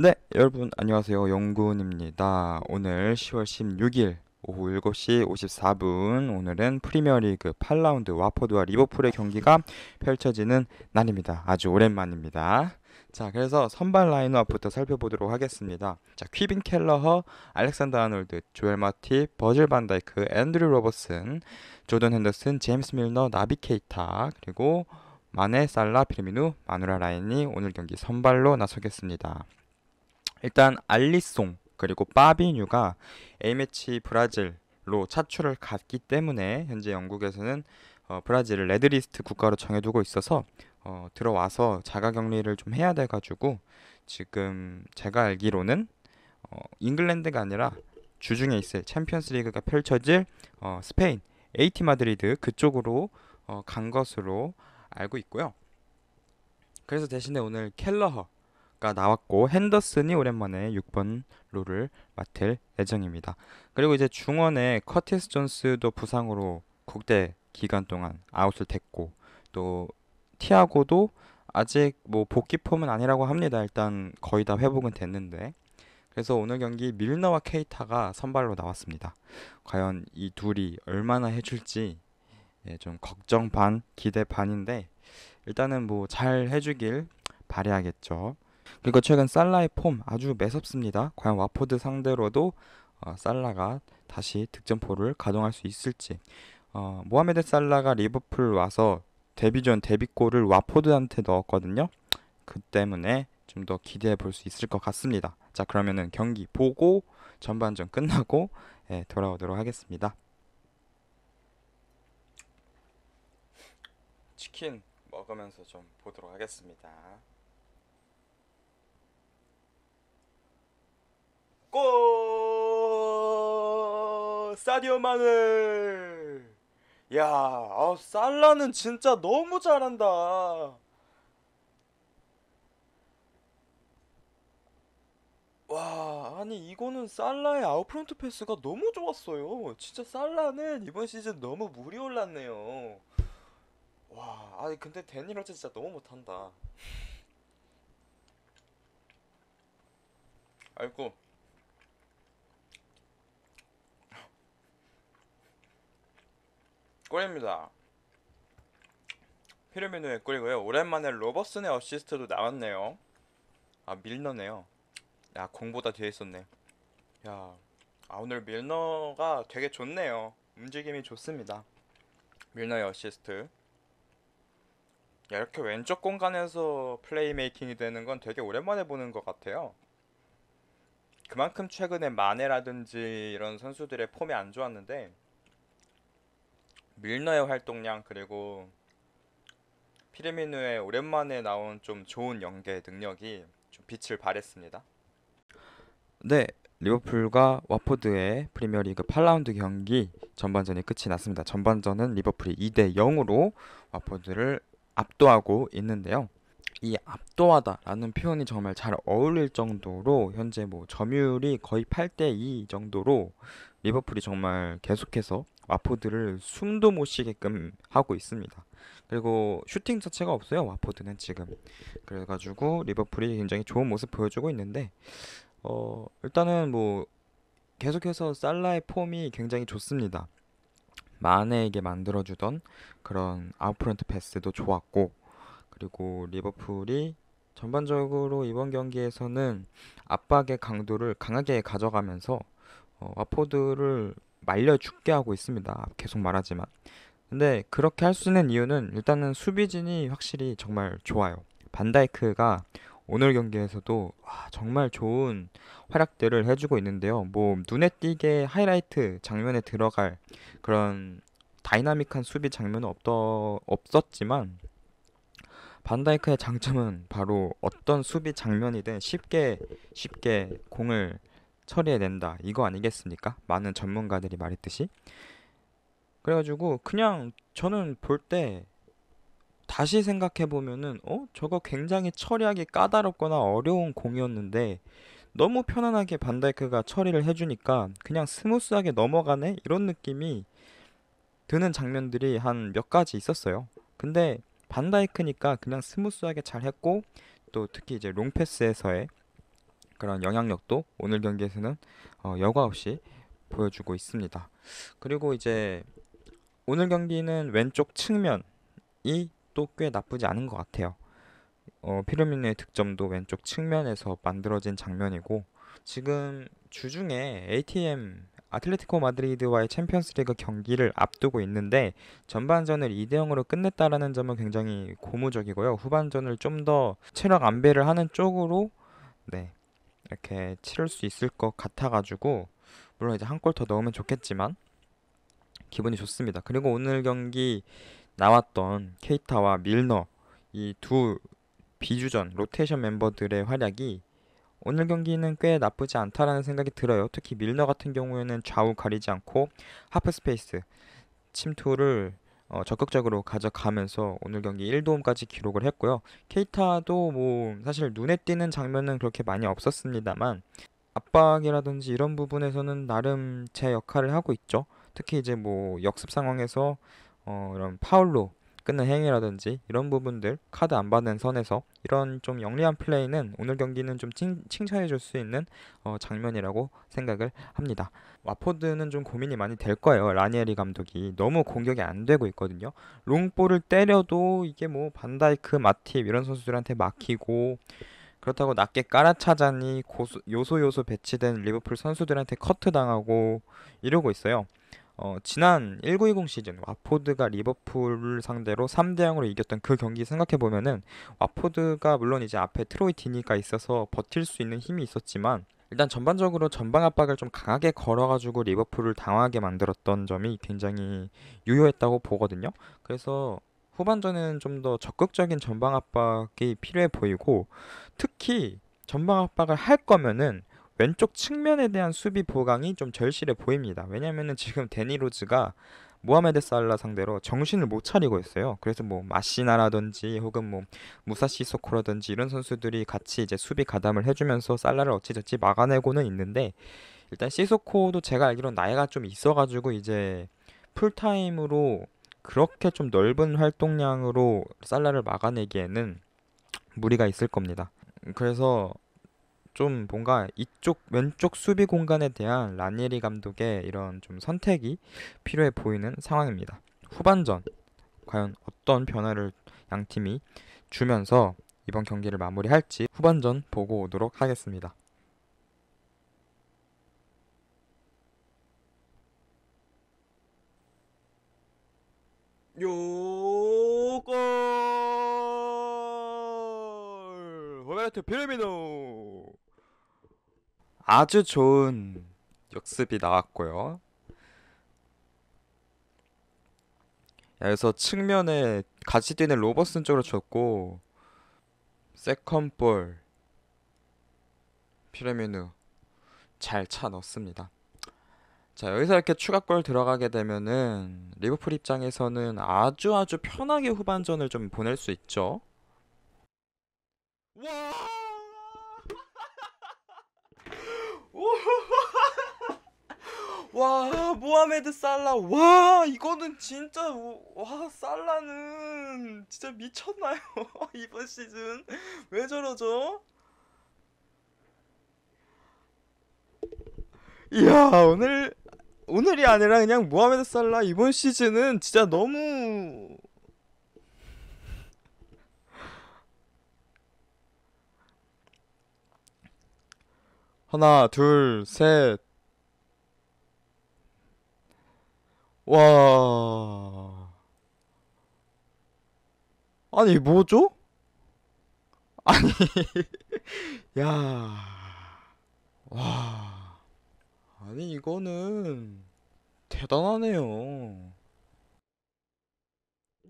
네, 여러분 안녕하세요. 영군입니다. 오늘 10월 16일 오후 7시 54분 오늘은 프리미어리그 8라운드 와포드와 리버풀의 경기가 펼쳐지는 날입니다. 아주 오랜만입니다. 자, 그래서 선발 라인업부터 살펴보도록 하겠습니다. 자, 퀴빈 켈러허, 알렉산더 아놀드, 조엘 마팁, 버질 반다이크, 앤드류 로버슨, 조던 핸더슨, 제임스 밀너, 나비 케이타, 그리고 마네, 살라, 피르미누, 마누라 라인이 오늘 경기 선발로 나서겠습니다. 일단 알리송 그리고 파비뉴가 A매치 브라질로 차출을 갔기 때문에 현재 영국에서는 브라질을 레드리스트 국가로 정해두고 있어서 들어와서 자가격리를 좀 해야 돼가지고 지금 제가 알기로는 잉글랜드가 아니라 주중에 있을 챔피언스 리그가 펼쳐질 스페인 AT 마드리드 그쪽으로 간 것으로 알고 있고요. 그래서 대신에 오늘 켈러허가 나왔고 핸더슨이 오랜만에 6번 롤을 맡을 예정입니다. 그리고 이제 중원에 커티스 존스도 부상으로 국대 기간 동안 아웃을 됐고 또 티아고도 아직 뭐 복귀 폼은 아니라고 합니다. 일단 거의 다 회복은 됐는데 그래서 오늘 경기 밀너와 케이타가 선발로 나왔습니다. 과연 이 둘이 얼마나 해줄지 좀 걱정 반 기대 반인데 일단은 뭐 잘 해주길 바라야겠죠. 그리고 최근 살라의 폼 아주 매섭습니다. 과연 와포드 상대로도 살라가 다시 득점포를 가동할 수 있을지. 모하메드 살라가 리버풀 와서 데뷔전 데뷔골을 와포드한테 넣었거든요. 그 때문에 좀 더 기대해 볼 수 있을 것 같습니다. 자, 그러면은 경기 보고 전반전 끝나고 돌아오도록 하겠습니다. 치킨 먹으면서 좀 보도록 하겠습니다. 골! 사디오 마네. 야, 살라는 진짜 너무 잘한다. 와, 아니 이거는 살라의 아웃프론트 패스가 너무 좋았어요. 진짜 살라는 이번 시즌 너무 물이 올랐네요. 와, 아니 근데 데니 로즈 진짜 너무 못한다. 아이고, 골입니다. 피르미누의 골이고요. 오랜만에 로버슨의 어시스트도 나왔네요. 아, 밀너네요. 야, 공보다 뒤에 있었네. 야, 오늘 밀너가 되게 좋네요. 움직임이 좋습니다. 밀너의 어시스트. 야, 이렇게 왼쪽 공간에서 플레이메이킹이 되는 건 되게 오랜만에 보는 것 같아요. 그만큼 최근에 마네라든지 이런 선수들의 폼이 안 좋았는데 밀너의 활동량 그리고 피르미누의 오랜만에 나온 좀 좋은 연계 능력이 좀 빛을 발했습니다. 네, 리버풀과 와포드의 프리미어리그 8라운드 경기 전반전이 끝이 났습니다. 전반전은 리버풀이 2대 0으로 와포드를 압도하고 있는데요. 이 압도하다라는 표현이 정말 잘 어울릴 정도로 현재 뭐 점유율이 거의 8대 2 정도로 리버풀이 정말 계속해서 와포드를 숨도 못 쉬게끔 하고 있습니다. 그리고 슈팅 자체가 없어요. 와포드는 지금. 그래가지고 리버풀이 굉장히 좋은 모습 보여주고 있는데 일단은 뭐 계속해서 살라의 폼이 굉장히 좋습니다. 마네에게 만들어주던 그런 아웃프런트 패스도 좋았고 그리고 리버풀이 전반적으로 이번 경기에서는 압박의 강도를 강하게 가져가면서 와포드를 말려 죽게 하고 있습니다. 계속 말하지만. 근데 그렇게 할 수 있는 이유는 일단은 수비진이 확실히 정말 좋아요. 반다이크가 오늘 경기에서도 정말 좋은 활약들을 해주고 있는데요. 뭐 눈에 띄게 하이라이트 장면에 들어갈 그런 다이나믹한 수비 장면은 없었지만 반다이크의 장점은 바로 어떤 수비 장면이든 쉽게 공을 처리해낸다. 이거 아니겠습니까? 많은 전문가들이 말했듯이. 그래가지고 그냥 저는 볼 때 다시 생각해보면은 저거 굉장히 처리하기 까다롭거나 어려운 공이었는데 너무 편안하게 반다이크가 처리를 해주니까 그냥 스무스하게 넘어가네? 이런 느낌이 드는 장면들이 한 몇 가지 있었어요. 근데 반다이크니까 그냥 스무스하게 잘 했고 또 특히 이제 롱패스에서의 그런 영향력도 오늘 경기에서는 여과 없이 보여주고 있습니다. 그리고 이제 오늘 경기는 왼쪽 측면이 또 꽤 나쁘지 않은 것 같아요. 피르미노의 득점도 왼쪽 측면에서 만들어진 장면이고, 지금 주중에 ATM 아틀레티코 마드리드와의 챔피언스리그 경기를 앞두고 있는데 전반전을 2대 0으로 끝냈다라는 점은 굉장히 고무적이고요. 후반전을 좀 더 체력 안배를 하는 쪽으로 네, 이렇게 치를 수 있을 것 같아가지고, 물론 이제 한 골 더 넣으면 좋겠지만 기분이 좋습니다. 그리고 오늘 경기 나왔던 케이타와 밀너, 이 두 비주전 로테이션 멤버들의 활약이 오늘 경기는 꽤 나쁘지 않다라는 생각이 들어요. 특히 밀너 같은 경우에는 좌우 가리지 않고 하프 스페이스 침투를 적극적으로 가져가면서 오늘 경기 1도움까지 기록을 했고요. 케이타도 뭐 사실 눈에 띄는 장면은 그렇게 많이 없었습니다만 압박이라든지 이런 부분에서는 나름 제 역할을 하고 있죠. 특히 이제 뭐 역습 상황에서 이런 파울로 끊는 행위라든지 이런 부분들, 카드 안 받는 선에서 이런 좀 영리한 플레이는 오늘 경기는 좀 칭찬해 줄 수 있는 장면이라고 생각을 합니다. 와포드는 좀 고민이 많이 될 거예요. 라니에리 감독이 너무 공격이 안 되고 있거든요. 롱볼을 때려도 이게 뭐 반다이크, 마팁 이런 선수들한테 막히고, 그렇다고 낮게 깔아차자니 요소 배치된 리버풀 선수들한테 커트 당하고 이러고 있어요. 지난 1920 시즌 와포드가 리버풀을 상대로 3대 0으로 이겼던 그 경기 생각해 보면은 와포드가 물론 이제 앞에 트로이 디니가 있어서 버틸 수 있는 힘이 있었지만 일단 전반적으로 전방 압박을 좀 강하게 걸어가지고 리버풀을 당하게 만들었던 점이 굉장히 유효했다고 보거든요. 그래서 후반전에는 좀 더 적극적인 전방 압박이 필요해 보이고, 특히 전방 압박을 할 거면은 왼쪽 측면에 대한 수비 보강이 좀 절실해 보입니다. 왜냐면은 지금 데니 로즈가 모하메드 살라 상대로 정신을 못 차리고 있어요. 그래서 뭐 마시나라든지 혹은 뭐 무사 시소코라든지 이런 선수들이 같이 이제 수비 가담을 해주면서 살라를 어찌저찌 막아내고는 있는데, 일단 시소코도 제가 알기로는 나이가 좀 있어가지고 이제 풀타임으로 그렇게 좀 넓은 활동량으로 살라를 막아내기에는 무리가 있을 겁니다. 그래서 좀 뭔가 이쪽 왼쪽 수비 공간에 대한 라니에리 감독의 이런 좀 선택이 필요해 보이는 상황입니다. 후반전 과연 어떤 변화를 양 팀이 주면서 이번 경기를 마무리할지 후반전 보고 오도록 하겠습니다. 요골 호베르토 피르미노, 아주 좋은 역습이 나왔고요. 여기서 측면에 같이 뛰는 로버슨 쪽으로 줬고, 세컨볼 피레미누 잘 차 넣습니다. 자, 여기서 이렇게 추가골 들어가게 되면은 리버풀 입장에서는 아주 편하게 후반전을 좀 보낼 수 있죠. 와! 와, 모하메드 살라. 와, 이거는 진짜 와, 살라는 진짜 미쳤나요? 이번 시즌 왜 저러죠? 이야, 오늘이 아니라 그냥 모하메드 살라 이번 시즌은 진짜 너무 하나, 둘, 셋. 와. 아니, 뭐죠? 아니, 야. 와. 아니, 이거는 대단하네요.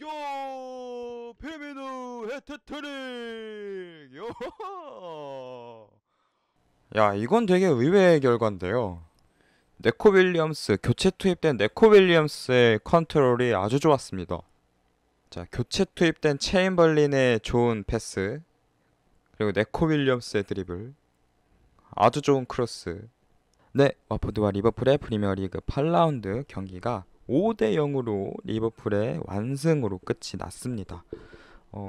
요! 페미누 해트트릭! 요! 야, 이건 되게 의외의 결과인데요. 네코 윌리엄스, 교체 투입된 네코 윌리엄스의 컨트롤이 아주 좋았습니다. 자, 교체 투입된 체인벌린의 좋은 패스, 그리고 네코 윌리엄스의 드리블, 아주 좋은 크로스. 네, 와포드와 리버풀의 프리미어리그 8라운드 경기가 5대 0으로 리버풀의 완승으로 끝이 났습니다.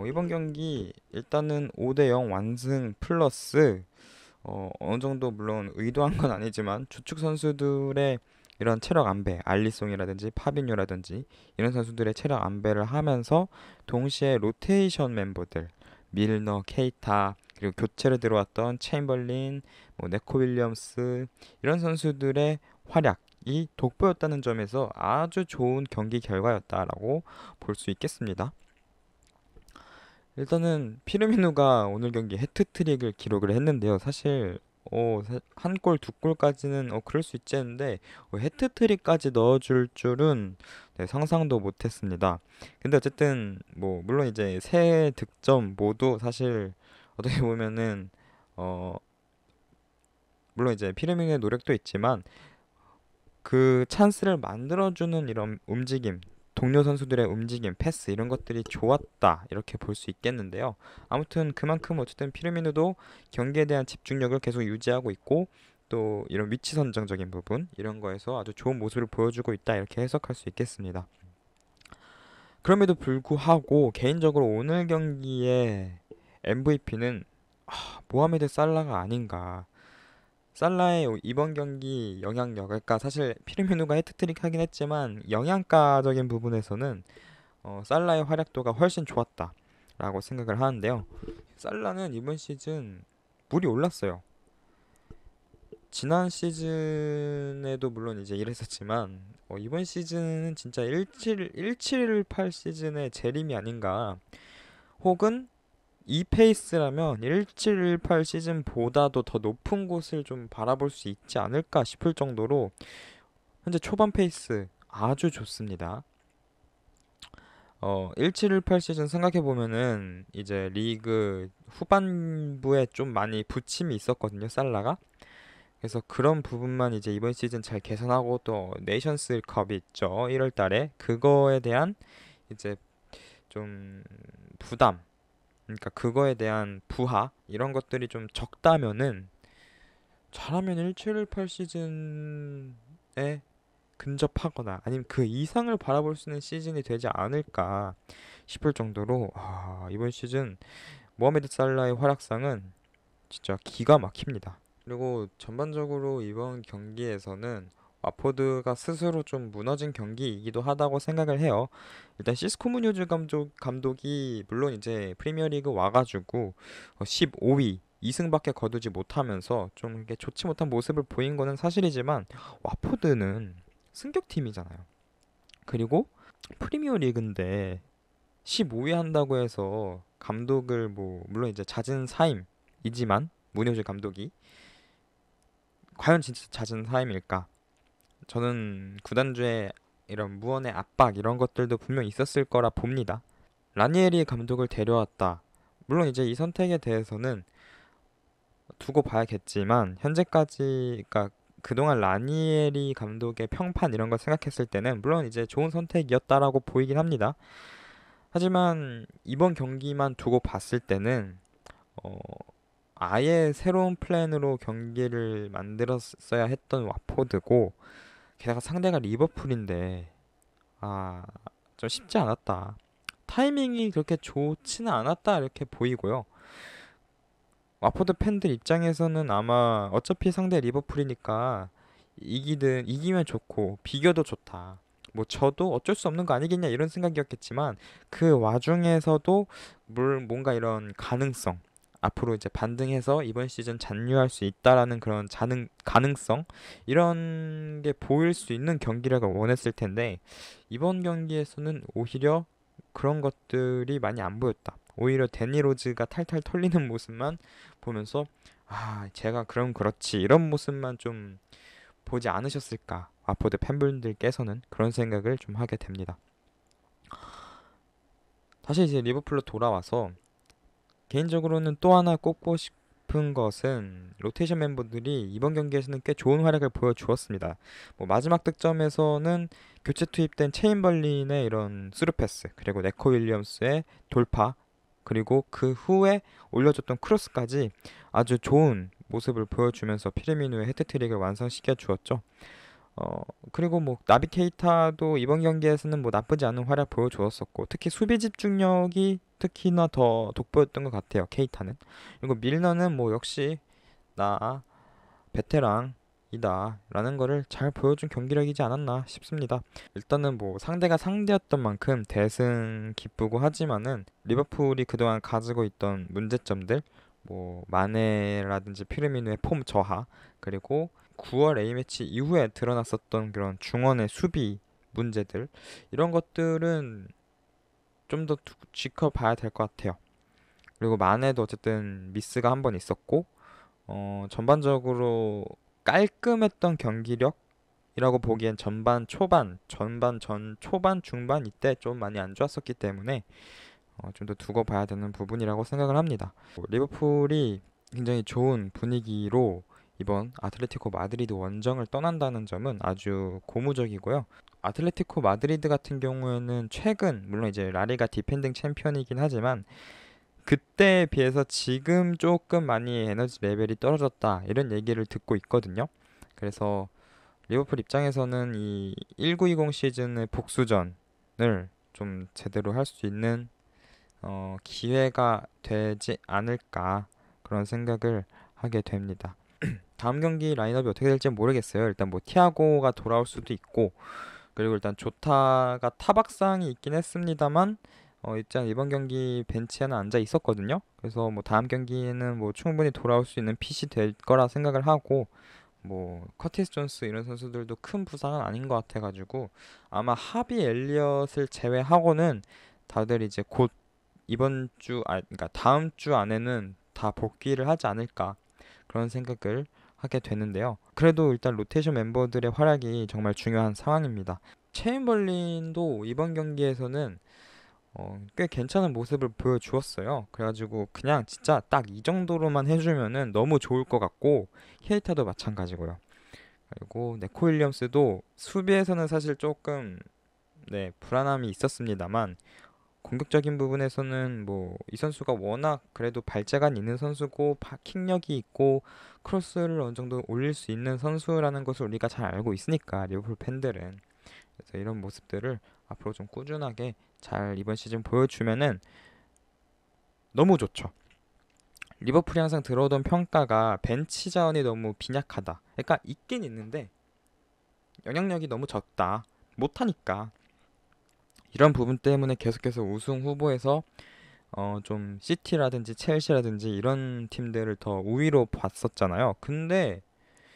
이번 경기 일단은 5대 0 완승 플러스 어느 정도 물론 의도한 건 아니지만 주축 선수들의 이런 체력 안배, 알리송이라든지 파비뉴라든지 이런 선수들의 체력 안배를 하면서 동시에 로테이션 멤버들 밀너, 케이타 그리고 교체로 들어왔던 체인벌린, 뭐 네코 윌리엄스 이런 선수들의 활약이 돋보였다는 점에서 아주 좋은 경기 결과였다라고 볼 수 있겠습니다. 일단은 피르미누가 오늘 경기 해트트릭을 기록을 했는데요. 사실 한 골, 두 골까지는 그럴 수 있지 했는데 해트트릭까지 넣어줄 줄은 네, 상상도 못했습니다. 근데 어쨌든 뭐 물론 이제 세 득점 모두 사실 어떻게 보면은 어 물론 이제 피르미누의 노력도 있지만 그 찬스를 만들어주는 이런 움직임, 동료 선수들의 움직임, 패스 이런 것들이 좋았다 이렇게 볼 수 있겠는데요. 아무튼 그만큼 어쨌든 피르미누도 경기에 대한 집중력을 계속 유지하고 있고 또 이런 위치 선정적인 부분 이런 거에서 아주 좋은 모습을 보여주고 있다 이렇게 해석할 수 있겠습니다. 그럼에도 불구하고 개인적으로 오늘 경기의 MVP는 모하메드 살라가 아닌가. 살라의 이번 경기 영향력, 그러니까 사실 피르미누가 해트트릭 하긴 했지만 영양가적인 부분에서는 살라의 활약도가 훨씬 좋았다라고 생각을 하는데요. 살라는 이번 시즌 물이 올랐어요. 지난 시즌에도 물론 이제 이랬었지만 이번 시즌은 진짜 1718 시즌의 재림이 아닌가. 혹은 이 페이스라면 1718 시즌보다도 더 높은 곳을 좀 바라볼 수 있지 않을까 싶을 정도로 현재 초반 페이스 아주 좋습니다. 1718 시즌 생각해 보면은 이제 리그 후반부에 좀 많이 부침이 있었거든요, 살라가. 그래서 그런 부분만 이제 이번 시즌 잘 개선하고 또 네이션스 컵이 있죠, 1월 달에. 그거에 대한 이제 좀 부담, 그러니까 그거에 대한 부하 이런 것들이 좀 적다면은 잘하면 1718 시즌에 근접하거나 아니면 그 이상을 바라볼 수 있는 시즌이 되지 않을까 싶을 정도로 이번 시즌 모하메드 살라의 활약상은 진짜 기가 막힙니다. 그리고 전반적으로 이번 경기에서는 와포드가 스스로 좀 무너진 경기이기도 하다고 생각을 해요. 일단 시스코 무뇨즈 감독이 물론 이제 프리미어리그 와가지고 15위 2승밖에 거두지 못하면서 좀 이렇게 좋지 못한 모습을 보인 거는 사실이지만 와포드는 승격팀이잖아요. 그리고 프리미어리그인데 15위 한다고 해서 감독을 뭐 물론 이제 잦은 사임이지만 무뇨즈 감독이 과연 진짜 잦은 사임일까? 저는 구단주의 이런 무언의 압박 이런 것들도 분명 있었을 거라 봅니다. 라니에리 감독을 데려왔다. 물론 이제 이 선택에 대해서는 두고 봐야겠지만 현재까지 그러니까 그동안 라니에리 감독의 평판 이런 걸 생각했을 때는 물론 이제 좋은 선택이었다라고 보이긴 합니다. 하지만 이번 경기만 두고 봤을 때는 어, 아예 새로운 플랜으로 경기를 만들었어야 했던 와포드고 게다가 상대가 리버풀인데 좀 쉽지 않았다. 타이밍이 그렇게 좋지는 않았다 이렇게 보이고요. 와포드 팬들 입장에서는 아마 어차피 상대 리버풀이니까 이기면 좋고 비겨도 좋다. 뭐 저도 어쩔 수 없는 거 아니겠냐 이런 생각이었겠지만 그 와중에서도 뭔가 이런 가능성 앞으로 이제 반등해서 이번 시즌 잔류할 수 있다라는 그런 가능성 이런 게 보일 수 있는 경기력을 원했을 텐데 이번 경기에서는 오히려 그런 것들이 많이 안 보였다. 오히려 데니 로즈가 탈탈 털리는 모습만 보면서 제가 그럼 그렇지 이런 모습만 좀 보지 않으셨을까. 와포드 팬분들께서는 그런 생각을 좀 하게 됩니다. 다시 이제 리버풀로 돌아와서 개인적으로는 또 하나 꼽고 싶은 것은 로테이션 멤버들이 이번 경기에서는 꽤 좋은 활약을 보여주었습니다. 뭐 마지막 득점에서는 교체 투입된 체인벌린의 이런 스루 패스 그리고 네코 윌리엄스의 돌파 그리고 그 후에 올려줬던 크로스까지 아주 좋은 모습을 보여주면서 피르미누의 헤트트릭을 완성시켜 주었죠. 그리고 뭐 나비 케이타도 이번 경기에서는 뭐 나쁘지 않은 활약 보여주었었고 특히 수비 집중력이 특히나 더 돋보였던 것 같아요. 케이타는. 그리고 밀너는 뭐 역시 나 베테랑이다 라는 거를 잘 보여준 경기력이지 않았나 싶습니다. 일단은 뭐 상대가 상대였던 만큼 대승 기쁘고 하지만은 리버풀이 그동안 가지고 있던 문제점들, 뭐 마네라든지 피르미누의 폼 저하, 그리고 9월 A매치 이후에 드러났었던 그런 중원의 수비 문제들, 이런 것들은 좀 더 지켜봐야 될 것 같아요. 그리고 마네도 어쨌든 미스가 한 번 있었고, 전반적으로 깔끔했던 경기력이라고 보기엔 전반 초반 중반 이때 좀 많이 안 좋았었기 때문에 좀 더 두고 봐야 되는 부분이라고 생각을 합니다. 리버풀이 굉장히 좋은 분위기로 이번 아틀레티코 마드리드 원정을 떠난다는 점은 아주 고무적이고요. 아틀레티코 마드리드 같은 경우에는 최근, 물론 이제 라리가 디펜딩 챔피언이긴 하지만 그때에 비해서 지금 조금 많이 에너지 레벨이 떨어졌다, 이런 얘기를 듣고 있거든요. 그래서 리버풀 입장에서는 이 1920 시즌의 복수전을 좀 제대로 할 수 있는 기회가 되지 않을까, 그런 생각을 하게 됩니다. 다음 경기 라인업이 어떻게 될지 모르겠어요. 일단 뭐 티아고가 돌아올 수도 있고, 그리고 일단 조타가 타박상이 있긴 했습니다만 일단 이번 경기 벤치에는 앉아 있었거든요. 그래서 뭐 다음 경기에는 뭐 충분히 돌아올 수 있는 핏이 될 거라 생각을 하고, 뭐 커티스 존스 이런 선수들도 큰 부상은 아닌 것 같아가지고 아마 하비 엘리엇을 제외하고는 다들 이제 곧 그러니까 다음 주 안에는 다 복귀를 하지 않을까, 그런 생각을 하게 되는데요. 그래도 일단 로테이션 멤버들의 활약이 정말 중요한 상황입니다. 체인벌린도 이번 경기에서는 꽤 괜찮은 모습을 보여주었어요. 그래가지고 그냥 진짜 딱 이 정도로만 해주면은 너무 좋을 것 같고, 케이타도 마찬가지고요. 그리고 네코 윌리엄스도 수비에서는 사실 조금 불안함이 있었습니다만, 공격적인 부분에서는 뭐 이 선수가 워낙 그래도 발재간 있는 선수고 킥력이 있고 크로스를 어느 정도 올릴 수 있는 선수라는 것을 우리가 잘 알고 있으니까, 리버풀 팬들은. 그래서 이런 모습들을 앞으로 좀 꾸준하게 잘 이번 시즌 보여주면은 너무 좋죠. 리버풀이 항상 들어오던 평가가 벤치 자원이 너무 빈약하다. 그러니까 있긴 있는데 영향력이 너무 적다, 못하니까. 이런 부분 때문에 계속해서 우승 후보에서 좀 시티라든지 첼시라든지 이런 팀들을 더 우위로 봤었잖아요. 근데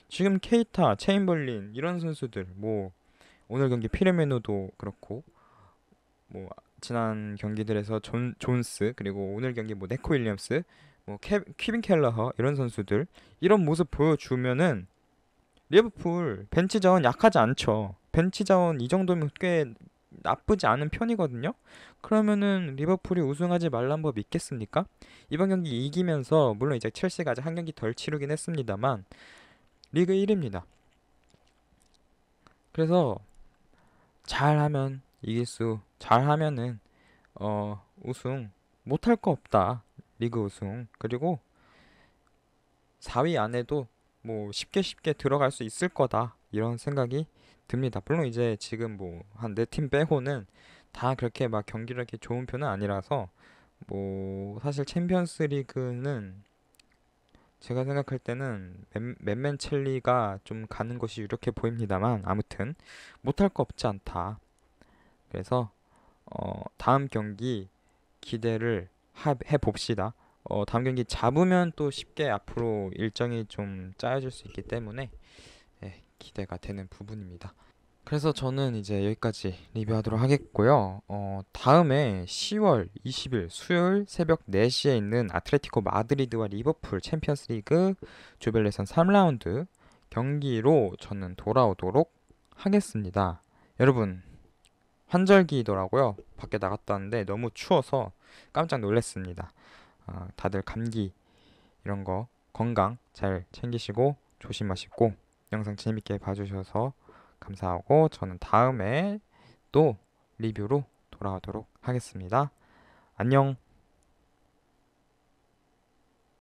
지금 케이타, 체인벌린 이런 선수들, 뭐 오늘 경기 피르미노도 그렇고, 뭐 지난 경기들에서 존스, 그리고 오늘 경기 뭐 네코 윌리엄스, 뭐 퀴빈 켈러허 이런 선수들, 이런 모습 보여주면은 리버풀 벤치 자원 약하지 않죠. 벤치 자원 이 정도면 꽤 나쁘지 않은 편이거든요. 그러면은 리버풀이 우승하지 말란 법 있겠습니까? 이번 경기 이기면서, 물론 이제 첼시가 아직 한 경기 덜 치르긴 했습니다만 리그 1위입니다. 그래서 잘하면 이길 수, 잘하면은 우승 못할 거 없다. 리그 우승. 그리고 4위 안에도 뭐 쉽게 들어갈 수 있을 거다, 이런 생각이 듭니다. 물론 이제 지금 뭐 한 네 팀 빼고는 다 그렇게 막 경기력이 좋은 편은 아니라서, 뭐 사실 챔피언스 리그는 제가 생각할 때는 맨맨첼리가 좀 가는 것이 유력해 보입니다만, 아무튼 못할 거 없지 않다. 그래서 다음 경기 기대를 해봅시다. 다음 경기 잡으면 또 쉽게 앞으로 일정이 좀 짜여질 수 있기 때문에 기대가 되는 부분입니다. 그래서 저는 이제 여기까지 리뷰하도록 하겠고요. 다음에 10월 20일 수요일 새벽 4시에 있는 아틀레티코 마드리드와 리버풀 챔피언스 리그 조별예선 3라운드 경기로 저는 돌아오도록 하겠습니다. 여러분, 환절기더라고요. 밖에 나갔다 왔는데 너무 추워서 깜짝 놀랐습니다. 다들 감기 이런 거 건강 잘 챙기시고 조심하시고, 영상 재밌게 봐주셔서 감사하고, 저는 다음에 또 리뷰로 돌아오도록 하겠습니다. 안녕.